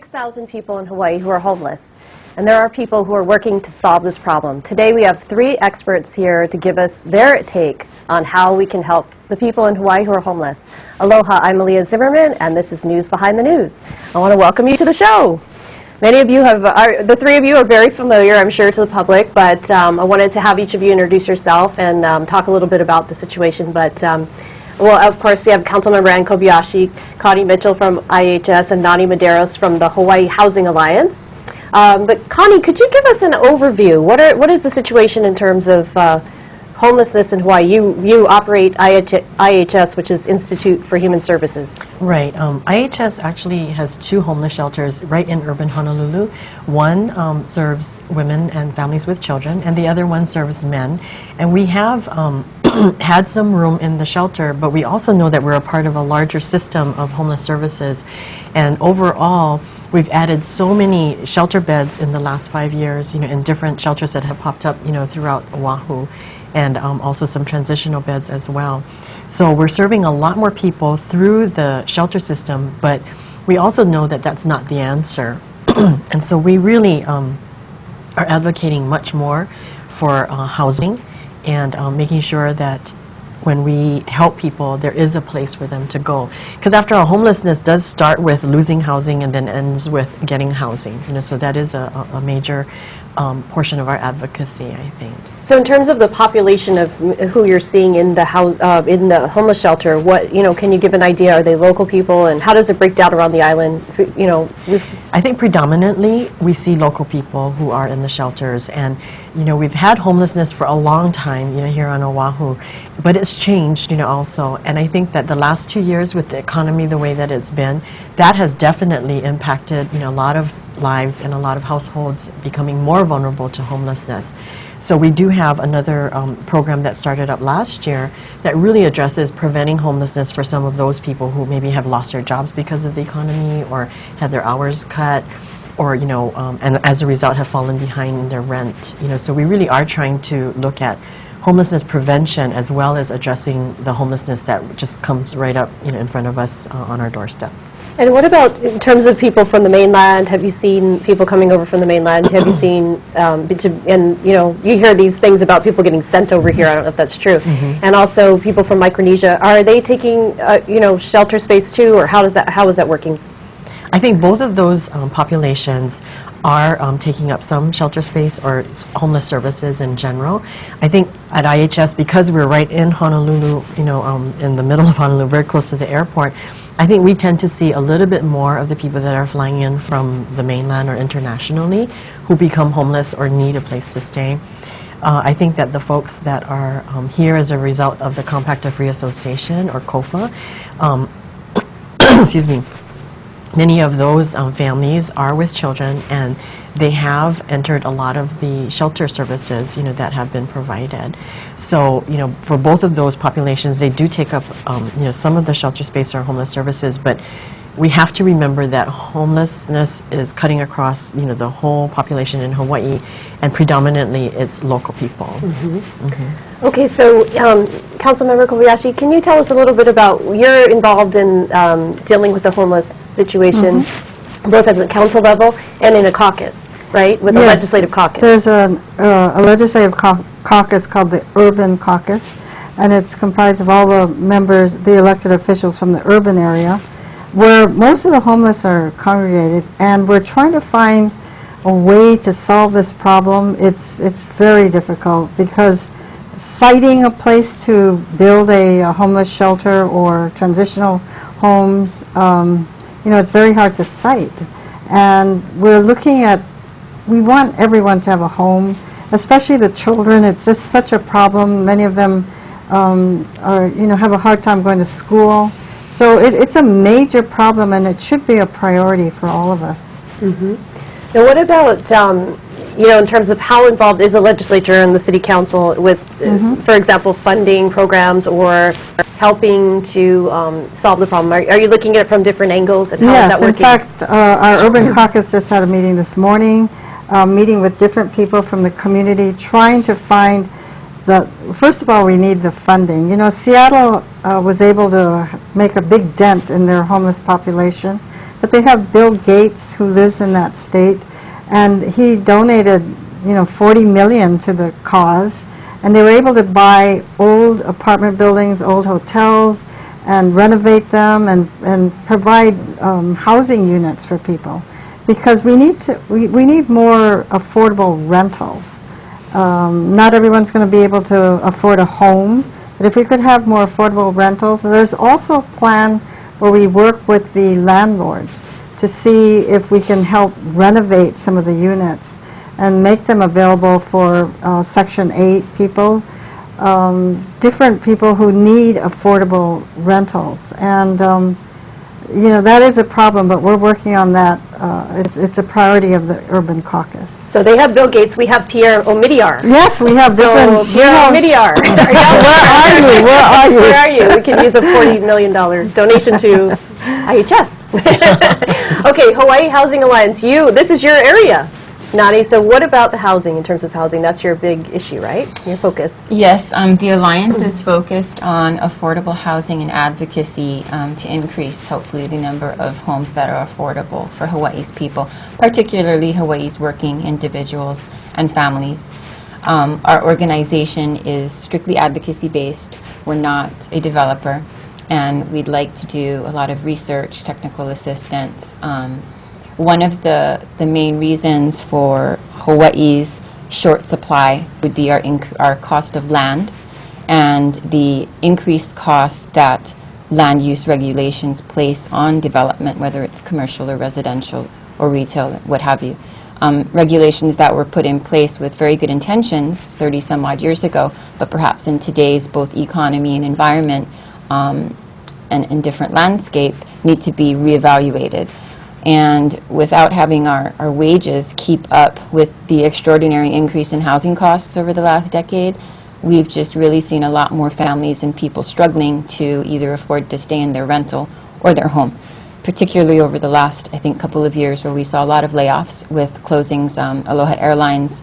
6,000 people in Hawaii who are homeless, and there are people who are working to solve this problem. Today we have three experts here to give us their take on how we can help the people in Hawaii who are homeless. Aloha, I'm Malia Zimmerman, and this is News Behind the News. I want to welcome you to the show. Many of you the three of you are very familiar, I'm sure, to the public, but I wanted to have each of you introduce yourself and talk a little bit about the situation. But well, of course, you have Councilmember Kobayashi, Connie Mitchell from IHS, and Nani Medeiros from the Hawaii Housing Alliance. But Connie, could you give us an overview? What is the situation in terms of homelessness in Hawaii? You operate IHS, which is Institute for Human Services. Right. IHS actually has two homeless shelters right in urban Honolulu. One serves women and families with children, and the other one serves men. And we have had some room in the shelter, but we also know that we're a part of a larger system of homeless services. And overall, we've added so many shelter beds in the last 5 years, in different shelters that have popped up, throughout Oahu, and also some transitional beds as well. So we're serving a lot more people through the shelter system, but we also know that that's not the answer. And so we really are advocating much more for housing and making sure that when we help people, there is a place for them to go. Because after all, homelessness does start with losing housing and then ends with getting housing. So that is a major portion of our advocacy, I think. So in terms of the population of who you're seeing in the homeless shelter, can you give an idea? Are they local people, and how does it break down around the island? I think predominantly we see local people who are in the shelters, and we've had homelessness for a long time, here on Oahu, but it's changed, also. And I think that the last 2 years with the economy the way that it's been, that has definitely impacted, a lot of lives and a lot of households becoming more vulnerable to homelessness. So we do have another program that started up last year that really addresses preventing homelessness for some of those people who maybe have lost their jobs because of the economy or had their hours cut, or and as a result have fallen behind in their rent. So we really are trying to look at homelessness prevention as well as addressing the homelessness that just comes right up in front of us on our doorstep. And what about in terms of people from the mainland? Have you seen people coming over from the mainland? Have you seen, you hear these things about people getting sent over here. I don't know if that's true. Mm-hmm. And also people from Micronesia. Are they taking, shelter space too, or how is that working? I think both of those populations are taking up some shelter space or homeless services in general. I think at IHS, because we're right in Honolulu, in the middle of Honolulu, very close to the airport, I think we tend to see a little bit more of the people that are flying in from the mainland or internationally who become homeless or need a place to stay. I think that the folks that are here as a result of the Compact of Free Association, or COFA, excuse me, many of those families are with children, and they have entered a lot of the shelter services, that have been provided. So, for both of those populations, they do take up, some of the shelter space or homeless services, but we have to remember that homelessness is cutting across, the whole population in Hawaii, and predominantly it's local people. Mm-hmm. Mm-hmm. Okay, so Councilmember Kobayashi, can you tell us a little bit about, you're involved in dealing with the homeless situation, mm-hmm. both at the council level and in a caucus, right, with yes, a legislative caucus? There's a legislative caucus called the Urban Caucus, and it's comprised of all the members, the elected officials from the urban area, where most of the homeless are congregated, and we're trying to find a way to solve this problem. It's very difficult because citing a place to build a homeless shelter or transitional homes, it's very hard to cite. And we're looking at, we want everyone to have a home, especially the children. It's just such a problem. Many of them have a hard time going to school. So it's a major problem, and it should be a priority for all of us. Mm-hmm. Now, what about, in terms of how involved is the legislature and the city council with, mm-hmm. For example, funding programs or helping to solve the problem? Are you looking at it from different angles, and how is that working? Yes, in fact, our Urban Caucus just had a meeting this morning, meeting with different people from the community, trying to find first of all, we need the funding. Seattle was able to make a big dent in their homeless population but they have Bill Gates, who lives in that state, and he donated, 40 million to the cause, and they were able to buy old apartment buildings, old hotels, and renovate them and provide housing units for people, because we need more affordable rentals. Not everyone's going to be able to afford a home, but if we could have more affordable rentals. There's also a plan where we work with the landlords to see if we can help renovate some of the units and make them available for Section 8 people, different people who need affordable rentals. And that is a problem, but we're working on that. It's a priority of the Urban Caucus. So they have Bill Gates, we have Pierre Omidyar. Yes, we have different... So Pierre Omidyar. Where are you? Where are you? We can use a $40 million donation to IHS. Okay, Hawaii Housing Alliance, this is your area. Nani, so what about the housing, in terms of housing? That's your big issue, right? Your focus. Yes, the Alliance is focused on affordable housing and advocacy to increase, hopefully, the number of homes that are affordable for Hawaii's people, particularly Hawaii's working individuals and families. Our organization is strictly advocacy-based. We're not a developer, and we'd like to do a lot of research, technical assistance. One of the main reasons for Hawaii's short supply would be our cost of land and the increased costs that land use regulations place on development, whether it's commercial or residential or retail, what have you. Regulations that were put in place with very good intentions 30 some odd years ago, but perhaps in today's both economy and environment and different landscape need to be reevaluated. And without having our wages keep up with the extraordinary increase in housing costs over the last decade, we've just really seen a lot more families and people struggling to either afford to stay in their rental or their home, particularly over the last, I think, couple of years where we saw a lot of layoffs with closings, Aloha Airlines,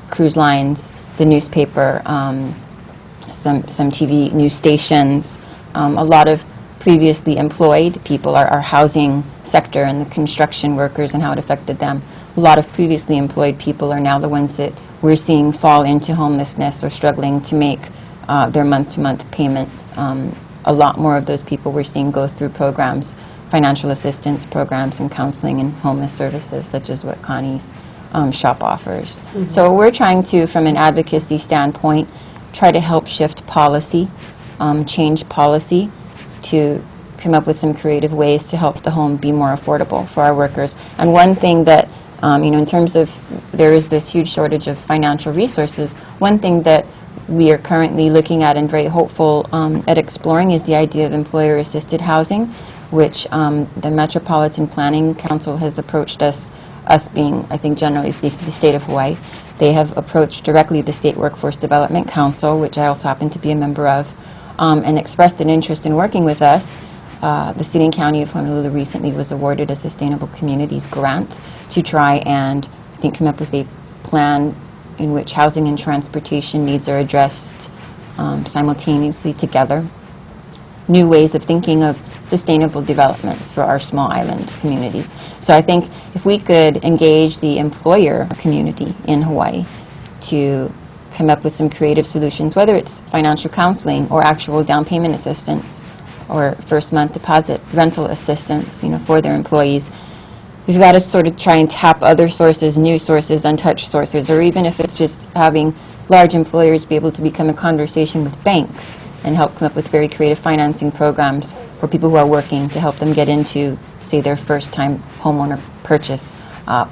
cruise lines, the newspaper, some TV news stations, a lot of previously employed people, our housing sector and the construction workers and how it affected them. A lot of previously employed people are now the ones that we're seeing fall into homelessness or struggling to make their month-to-month payments. A lot more of those people we're seeing go through programs, financial assistance programs and counseling and homeless services, such as what Connie's shop offers. Mm-hmm. So we're trying to, from an advocacy standpoint, try to help shift policy, change policy, to come up with some creative ways to help the home be more affordable for our workers. And one thing that, in terms of, there is this huge shortage of financial resources, one thing that we are currently looking at and very hopeful at exploring is the idea of employer-assisted housing, which the Metropolitan Planning Council has approached us being, I think generally speaking, the state of Hawaii. They have approached directly the State Workforce Development Council, which I also happen to be a member of, and expressed an interest in working with us. The City and County of Honolulu recently was awarded a Sustainable Communities grant to try and, I think, come up with a plan in which housing and transportation needs are addressed simultaneously together. New ways of thinking of sustainable developments for our small island communities. So I think if we could engage the employer community in Hawaii to come up with some creative solutions, whether it's financial counseling or actual down payment assistance or first month deposit rental assistance, for their employees. We've got to sort of try and tap other sources, new sources, untouched sources, or even if it's just having large employers be able to become a conversation with banks and help come up with very creative financing programs for people who are working to help them get into, say, their first-time homeowner purchase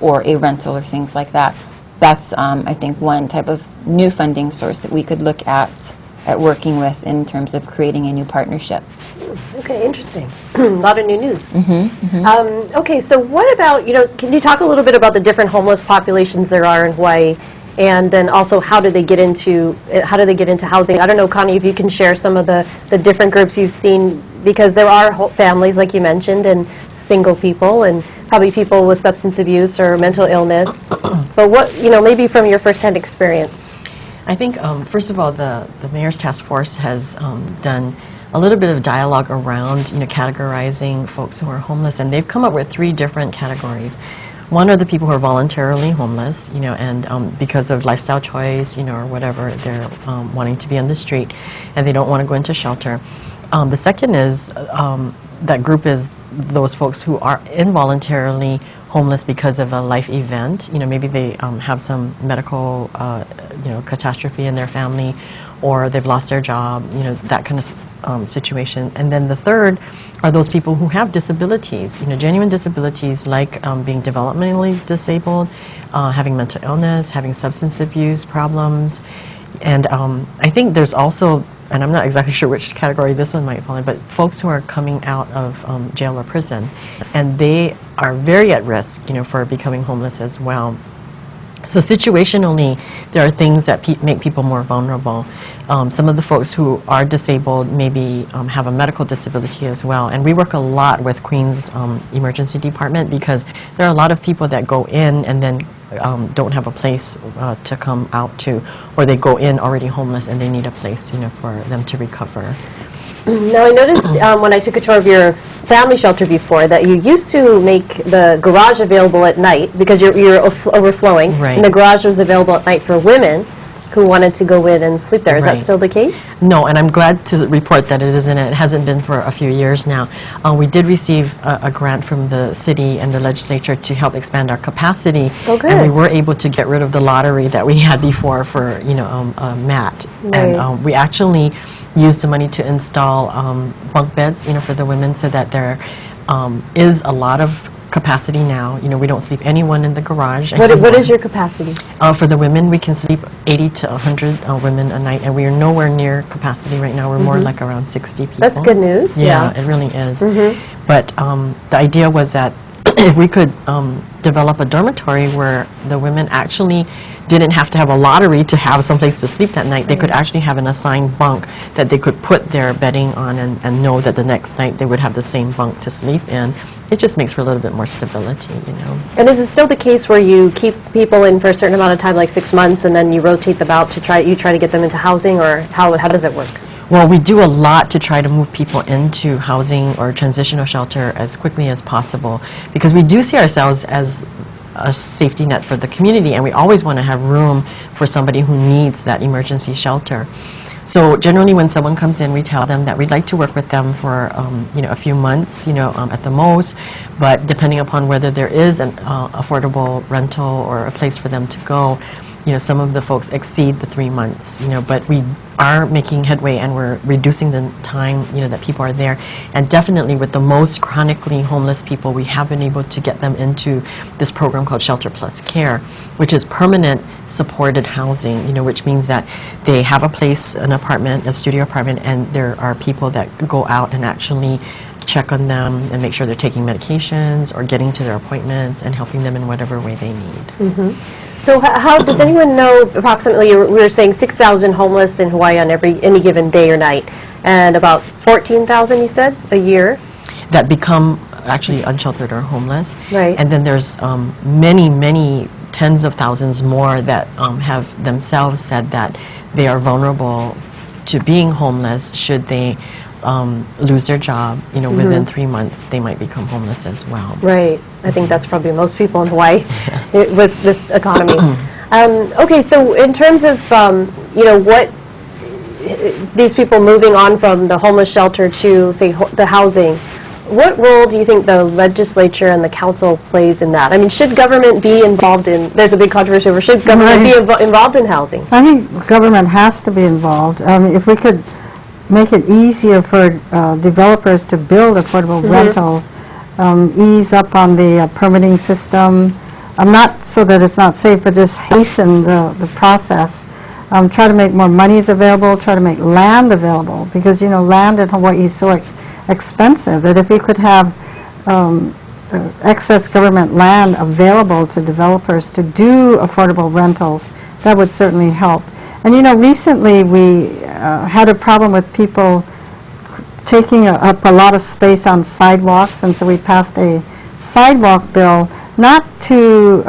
or a rental or things like that. That's, I think, one type of new funding source that we could look at working with in terms of creating a new partnership. Okay, interesting. A lot of new news. Mm-hmm, mm-hmm. Okay, so what about, can you talk a little bit about the different homeless populations there are in Hawaii, and then also how do they get into housing? I don't know, Connie, if you can share some of the different groups you've seen, because there are families, like you mentioned, and single people, and probably people with substance abuse or mental illness. But what, maybe from your firsthand experience. I think, first of all, the Mayor's Task Force has done a little bit of dialogue around, you know, categorizing folks who are homeless, and they've come up with 3 different categories. One are the people who are voluntarily homeless, you know, and because of lifestyle choice, you know, or whatever, they're wanting to be on the street and they don't want to go into shelter. The second is, that group is those folks who are involuntarily homeless because of a life event. You know, maybe they have some medical, you know, catastrophe in their family, or they've lost their job, you know, that kind of situation. And then the third are those people who have disabilities, you know, genuine disabilities like being developmentally disabled, having mental illness, having substance abuse problems. And I think there's also, and I'm not exactly sure which category this one might fall in, but folks who are coming out of jail or prison, and they are very at risk, you know, for becoming homeless as well. So situationally, there are things that make people more vulnerable. Some of the folks who are disabled maybe have a medical disability as well. And we work a lot with Queens Emergency Department because there are a lot of people that go in and then don't have a place to come out to, or they go in already homeless and they need a place, you know, for them to recover. Now, I noticed when I took a tour of your family shelter before that you used to make the garage available at night because you're overflowing. Right. And the garage was available at night for women who wanted to go in and sleep there. Is that still the case? No, and I'm glad to report that it isn't. It hasn't been for a few years now. We did receive a grant from the city and the legislature to help expand our capacity. Oh, good. And we were able to get rid of the lottery that we had before for, you know, a mat. Right. And we actually used the money to install bunk beds, you know, for the women, so that there is a lot of capacity now. You know, we don't sleep anyone in the garage. What is your capacity? For the women, we can sleep 80 to 100 women a night, and we are nowhere near capacity right now. We're more like around 60 people. That's good news. Yeah, it really is. But the idea was that if we could develop a dormitory where the women actually didn't have to have a lottery to have someplace to sleep that night. They could actually have an assigned bunk that they could put their bedding on and know that the next night they would have the same bunk to sleep in. It just makes for a little bit more stability, you know. And is it still the case where you keep people in for a certain amount of time, like 6 months, and then you rotate them out to try to get them into housing, or how does it work? Well, we do a lot to try to move people into housing or transitional shelter as quickly as possible, because we do see ourselves as a safety net for the community, and we always want to have room for somebody who needs that emergency shelter. So generally when someone comes in, we tell them that we'd like to work with them for you know, a few months, you know, at the most, but depending upon whether there is an affordable rental or a place for them to go, you know, some of the folks exceed the 3 months, you know, but we are making headway and we're reducing the time, you know, that people are there. And definitely with the most chronically homeless people, we have been able to get them into this program called Shelter Plus Care, which is permanent supported housing, you know, which means that they have a place, an apartment, a studio apartment, and there are people that go out and actually check on them and make sure they're taking medications or getting to their appointments and helping them in whatever way they need. So how does anyone know approximately, we were saying 6,000 homeless in Hawaii on any given day or night, and about 14,000, you said, a year? That become actually unsheltered or homeless. Right. And then there's many, many tens of thousands more that have themselves said that they are vulnerable to being homeless should they lose their job, you know, within 3 months they might become homeless as well. Right. I think that's probably most people in Hawaii with this economy. Okay, so in terms of, you know, what these people moving on from the homeless shelter to, say, the housing, what role do you think the legislature and the council plays in that? I mean, should government be involved in, there's a big controversy over, should government be involved in housing? I think government has to be involved. If we could make it easier for developers to build affordable rentals, ease up on the permitting system, not so that it's not safe, but just hasten the process. Try to make more monies available, try to make land available, because, you know, land in Hawaii is so expensive that if we could have excess government land available to developers to do affordable rentals, that would certainly help. And, you know, recently we had a problem with people taking up a lot of space on sidewalks, and so we passed a sidewalk bill, not to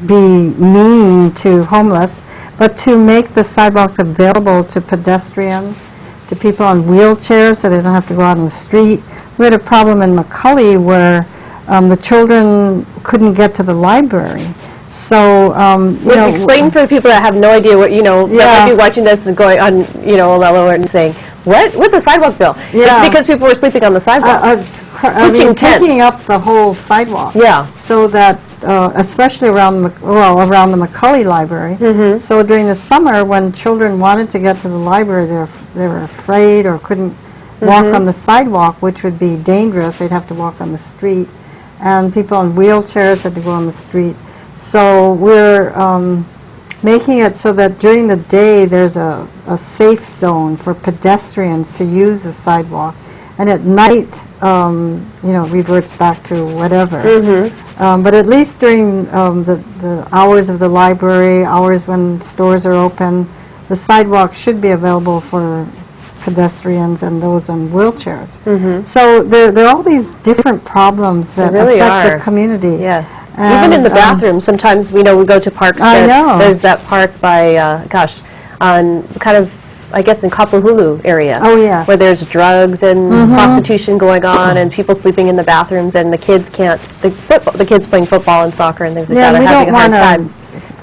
be mean to homeless, but to make the sidewalks available to pedestrians, to people on wheelchairs so they don't have to go out on the street. We had a problem in McCully where the children couldn't get to the library. So, you know... Explain for people that have no idea what, that might be watching this and going on, Olelo and saying, what's a sidewalk bill? Yeah. It's because people were sleeping on the sidewalk. Taking up the whole sidewalk. Yeah. So that, especially around the McCully Library. Mm-hmm. So during the summer, when children wanted to get to the library, they were afraid or couldn't walk on the sidewalk, which would be dangerous. They'd have to walk on the street. And people in wheelchairs had to go on the street. So we're making it so that during the day there's a safe zone for pedestrians to use the sidewalk. And at night, reverts back to whatever. But at least during the hours of the library, hours when stores are open, the sidewalk should be available for pedestrians and those on wheelchairs. So there are all these different problems that really affect the community. Yes. And, even in the bathroom, sometimes we go to parks. There's that park by, on kind of, I guess, in Kapahulu area. Oh, yes. Where there's drugs and prostitution going on and people sleeping in the bathrooms and the kids can't, the kids playing football and soccer and things like that are having a hard time.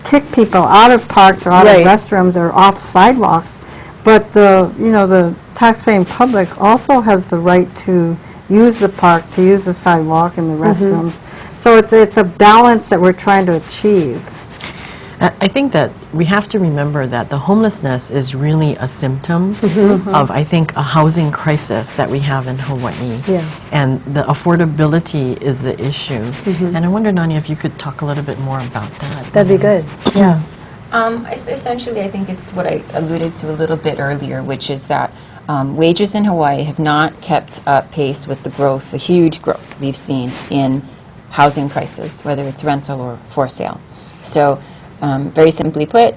Kick people out of parks or out of restrooms or off sidewalks, but the taxpaying public also has the right to use the park, to use the sidewalk and the restrooms. So it's a balance that we're trying to achieve. I think that we have to remember that the homelessness is really a symptom of, I think, a housing crisis that we have in Hawaii. Yeah. And the affordability is the issue. And I wonder, Nani, if you could talk a little bit more about that. That'd be good. Yeah. Essentially, I think it's what I alluded to a little bit earlier, which is that wages in Hawaii have not kept up pace with the growth, the huge growth we've seen in housing prices, whether it's rental or for sale. So, very simply put,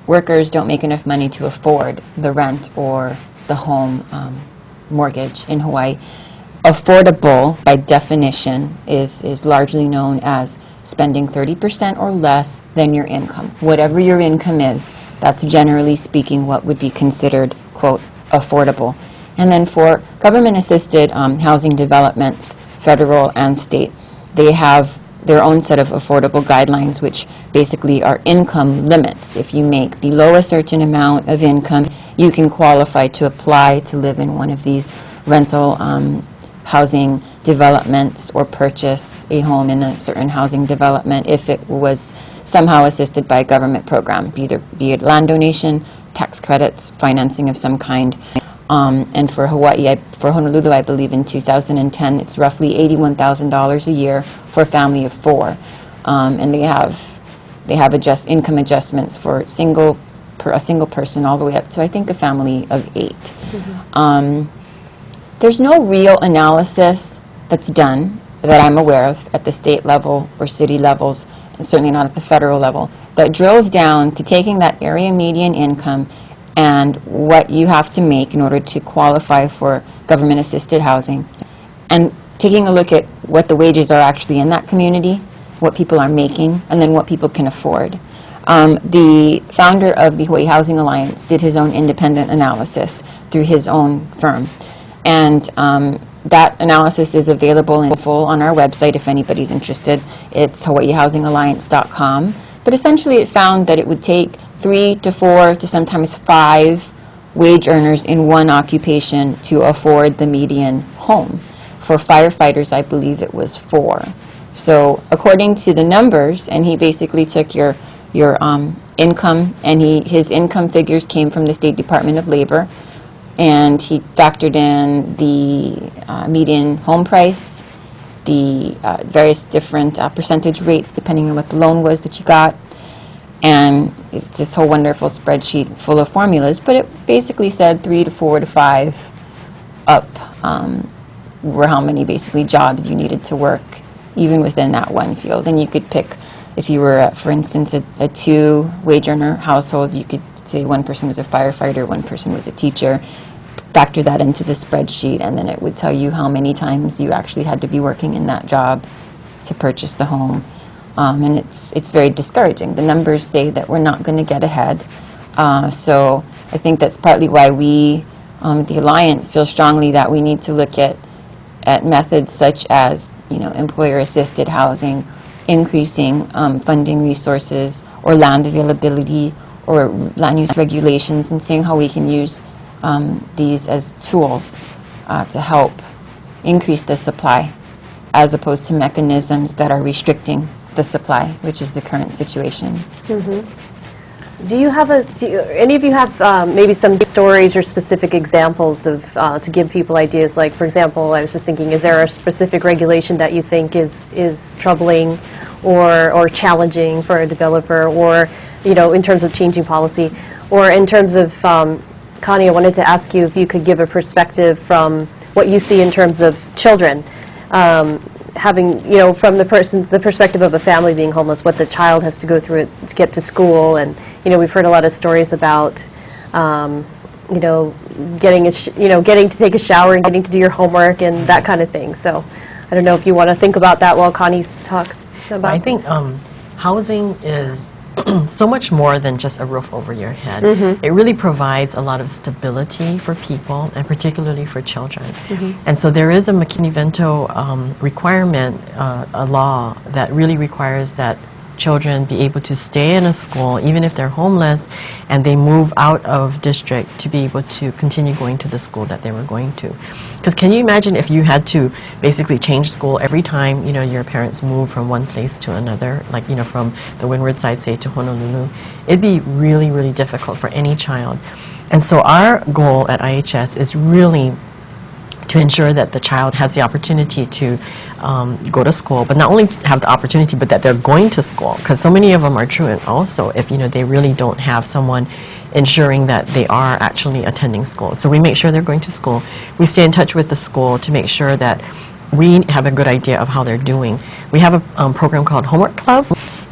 workers don't make enough money to afford the rent or the home mortgage in Hawaii. Affordable, by definition, is largely known as spending 30% or less than your income. Whatever your income is, that's generally speaking what would be considered, quote, affordable. And then for government-assisted housing developments, federal and state, they have their own set of affordable guidelines, which basically are income limits. If you make below a certain amount of income, you can qualify to apply to live in one of these rental housing developments or purchase a home in a certain housing development if it was somehow assisted by a government program, be it land donation, tax credits, financing of some kind. And for Hawaii, for Honolulu, I believe in 2010, it's roughly $81,000 a year for a family of 4. And they have income adjustments for a single person all the way up to, I think, a family of 8. There's no real analysis that's done that I'm aware of at the state level or city levels, and certainly not at the federal level, that drills down to taking that area median income and what you have to make in order to qualify for government-assisted housing, and taking a look at what the wages are actually in that community, what people are making, and then what people can afford. The founder of the Hawaii Housing Alliance did his own independent analysis through his own firm. And that analysis is available in full on our website if anybody's interested. It's hawaiihousingalliance.com. But essentially it found that it would take 3 to 4 to sometimes 5 wage earners in one occupation to afford the median home. For firefighters, I believe it was 4. So according to the numbers, and he basically took your income, and his income figures came from the State Department of Labor, and he factored in the median home price, the various different percentage rates depending on what the loan was that you got, and it's this whole wonderful spreadsheet full of formulas, but it basically said 3 to 4 to 5 up were how many basically jobs you needed to work even within that one field. And you could pick, if you were, for instance, a 2-wage earner household, you could say one person was a firefighter, one person was a teacher, factor that into the spreadsheet, and then it would tell you how many times you actually had to be working in that job to purchase the home. And it's very discouraging. The numbers say that we're not going to get ahead. So I think that's partly why we the Alliance feels strongly that we need to look at methods such as, employer-assisted housing, increasing funding resources or land availability or land use regulations, and seeing how we can use these as tools to help increase the supply, as opposed to mechanisms that are restricting the supply, which is the current situation. Do any of you have maybe some stories or specific examples of to give people ideas? Like, for example, I was just thinking, is there a specific regulation that you think is troubling or challenging for a developer, or in terms of changing policy, or in terms of Connie? I wanted to ask you if you could give a perspective from what you see in terms of children. Having, from the perspective of a family being homeless, what the child has to go through to get to school, and we've heard a lot of stories about, getting to take a shower and getting to do your homework and that kind of thing. So, I don't know if you want to think about that while Connie talks about. I think housing is so much more than just a roof over your head. It really provides a lot of stability for people, and particularly for children. And so there is a McKinney-Vento requirement, a law that really requires that children be able to stay in a school, even if they're homeless, and they move out of district, to be able to continue going to the school that they were going to. Because can you imagine if you had to basically change school every time, your parents move from one place to another, like, from the windward side, say, to Honolulu? It'd be really, really difficult for any child. And so our goal at IHS is really to ensure that the child has the opportunity to go to school, but not only to have the opportunity, but that they're going to school, because so many of them are truant also if they really don't have someone ensuring that they are actually attending school. So we make sure they're going to school. We stay in touch with the school to make sure that we have a good idea of how they're doing. We have a program called Homework Club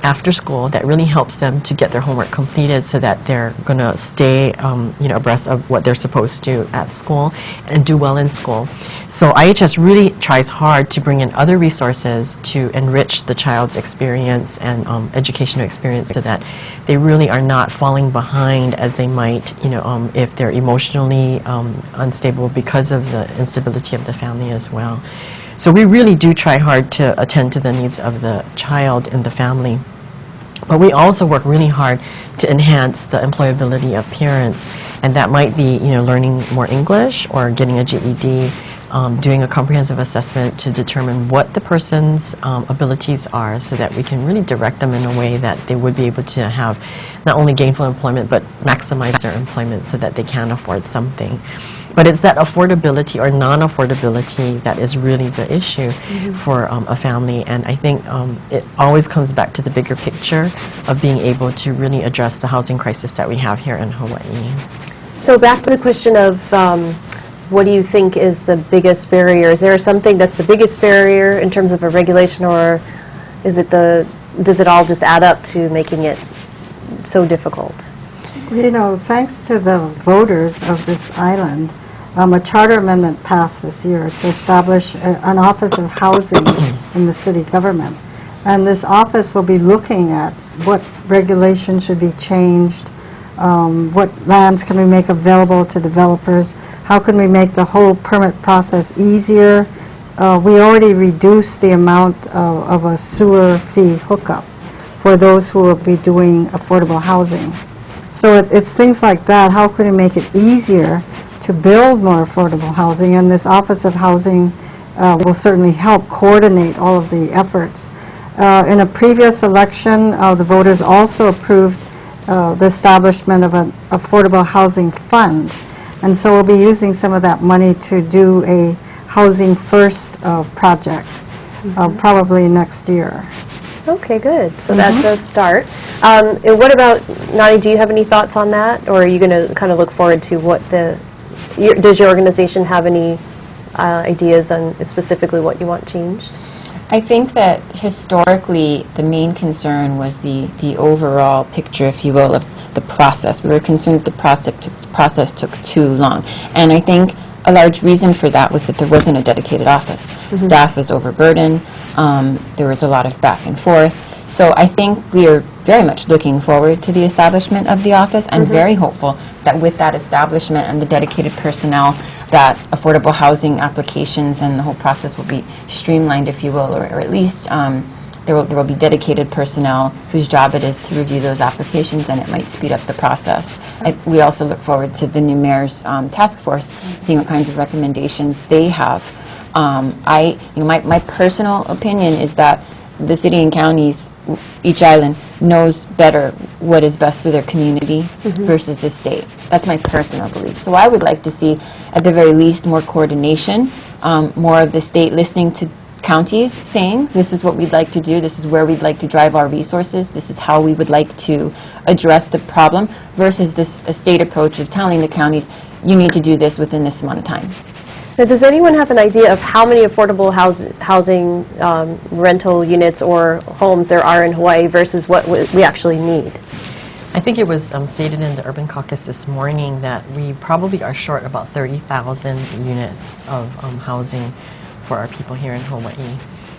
after school that really helps them to get their homework completed, so that they're going to stay abreast of what they're supposed to at school and do well in school. So IHS really tries hard to bring in other resources to enrich the child's experience and educational experience, so that they really are not falling behind as they might if they're emotionally unstable because of the instability of the family as well. So we really do try hard to attend to the needs of the child and the family. But we also work really hard to enhance the employability of parents, and that might be learning more English or getting a GED, doing a comprehensive assessment to determine what the person's abilities are, so that we can really direct them in a way that they would be able to have not only gainful employment, but maximize their employment so that they can afford something. But it's that affordability or non-affordability that is really the issue for a family. And I think it always comes back to the bigger picture of being able to really address the housing crisis that we have here in Hawaii. So back to the question of what do you think is the biggest barrier? Is there something that's the biggest barrier in terms of a regulation, or is it does it all just add up to making it so difficult? Thanks to the voters of this island, a charter amendment passed this year to establish an Office of Housing in the city government. And this office will be looking at what regulations should be changed, what lands can we make available to developers, how can we make the whole permit process easier. We already reduced the amount of a sewer fee hookup for those who will be doing affordable housing. So it's things like that. How can we make it easier to build more affordable housing? And this Office of Housing will certainly help coordinate all of the efforts. In a previous election, the voters also approved the establishment of an affordable housing fund. And so we'll be using some of that money to do a Housing First project, probably next year. Okay, good. So that's a start. And what about, Nani, do you have any thoughts on that? Or are you going to kind of look forward to what does your organization have any ideas on specifically what you want changed? I think that historically the main concern was the overall picture, if you will, of the process. We were concerned that the process took too long. And I think a large reason for that was that there wasn't a dedicated office. Staff was overburdened. There was a lot of back and forth. So I think we are very much looking forward to the establishment of the office and very hopeful that with that establishment and the dedicated personnel, that affordable housing applications and the whole process will be streamlined, if you will, or at least there will be dedicated personnel whose job it is to review those applications, and it might speed up the process. We also look forward to the new mayor's task force, seeing what kinds of recommendations they have. My personal opinion is that the city and counties, each island, knows better what is best for their community versus the state. That's my personal belief. So I would like to see, at the very least, more coordination, more of the state listening to counties saying, this is what we'd like to do, this is where we'd like to drive our resources, this is how we would like to address the problem, versus this state approach of telling the counties, you need to do this within this amount of time. Now, does anyone have an idea of how many affordable housing rental units or homes there are in Hawaii versus what we actually need? I think it was stated in the Urban Caucus this morning that we probably are short about 30,000 units of housing for our people here in Hawaii.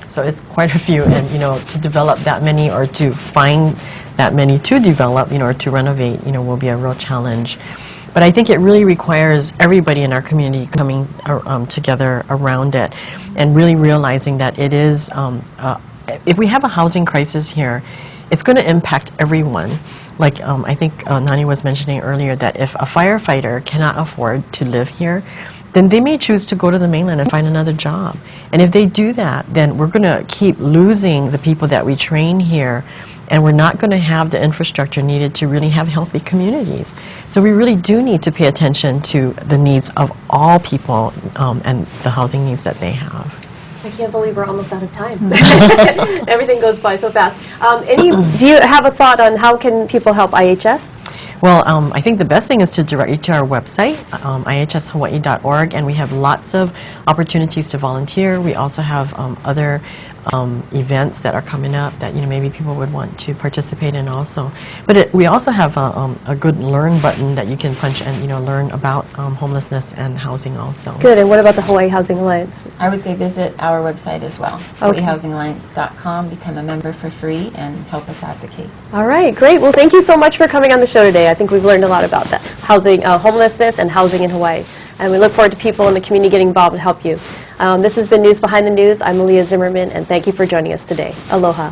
So it's quite a few, and to develop that many or to find that many to develop, or to renovate, will be a real challenge. But I think it really requires everybody in our community coming together around it and really realizing that it is, if we have a housing crisis here, it's going to impact everyone. Like I think Nani was mentioning earlier, that if a firefighter cannot afford to live here, then they may choose to go to the mainland and find another job. And if they do that, then we're going to keep losing the people that we train here, and we're not going to have the infrastructure needed to really have healthy communities. So we really do need to pay attention to the needs of all people and the housing needs that they have. I can't believe we're almost out of time. Everything goes by so fast. Do you have a thought on how can people help IHS? Well, I think the best thing is to direct you to our website, ihshawaii.org, and we have lots of opportunities to volunteer. We also have other events that are coming up that maybe people would want to participate in also. But we also have a good learn button that you can punch and learn about homelessness and housing also. Good. And what about the Hawaii Housing Alliance? I would say visit our website as well, Okay. hawaiihousingalliance.com, become a member for free, and help us advocate. All right, great. Well, thank you so much for coming on the show today. I think we've learned a lot about that, homelessness and housing in Hawaii. And we look forward to people in the community getting involved to help you. This has been News Behind the News. I'm Malia Zimmerman, and thank you for joining us today. Aloha.